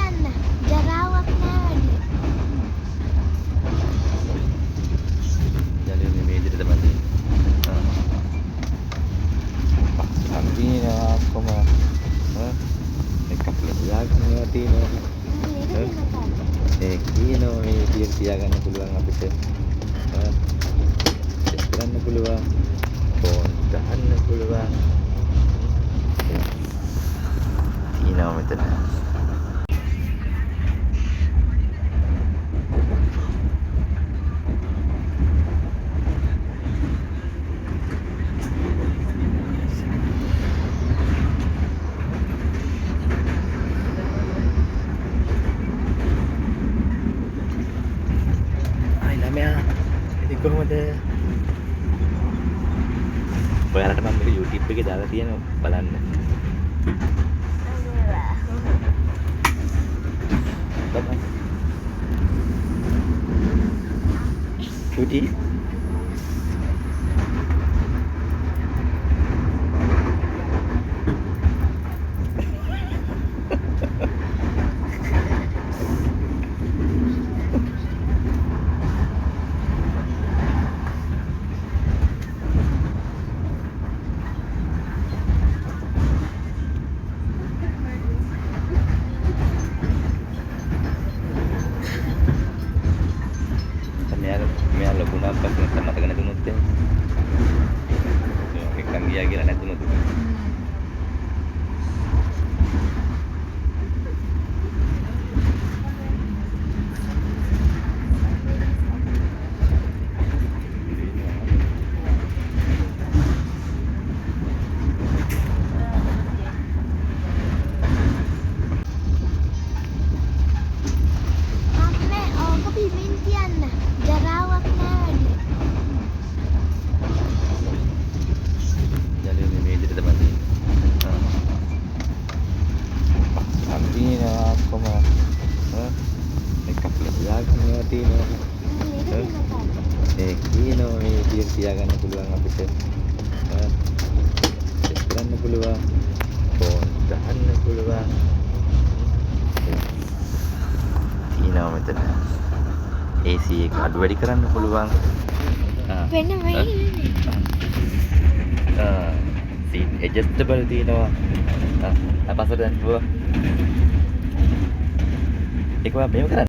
යන්න. ජරාවක් නෑ වැඩි. ජලය මේ විදිහට තමයි තියෙන්නේ. අම්බීනවා කොහොම එක පිළිගන්නවා තියෙනවා. ඒ කියනවා මේ විදිහට තියාගන්න පුළුවන් අපිට. කරන්න පුළුවන්. ෆෝන් ගන්න පුළුවන්. කියනවා මෙතන. ඉතින් කොහොමද? ඔයාලට මම මේක YouTube එකේ දාලා තියෙනවා බලන්න. බලන්න. චුටි මෙයා ලොකුණක් පස්සේ නැත්නම් මතක නැතුනොත් එහෙම. එක්කන් ගියා කියලා නැතුනොත්. අම්මේ ඕක බිමින් තියන්න. ජරාවක් නෑ වැඩි. ජලය මේ විදිහට තමයි තියෙන්නේ. අම්බීනවා කොහොම එක පිළිගන්නවා තියෙනවා. ඒ කියනවා මේ විදිහට තියාගන්න පුළුවන් අපිට. කරන්න පුළුවන්. ෆෝන් ගන්න පුළුවන්. කියනවා මෙතන. AC එක අඩු වැඩි කරන්න පුළුවන්. වෙන වෙයි. seat adjustable තියෙනවා. අපසට දැන් පුළුවන්. ඒක මේව කරන්න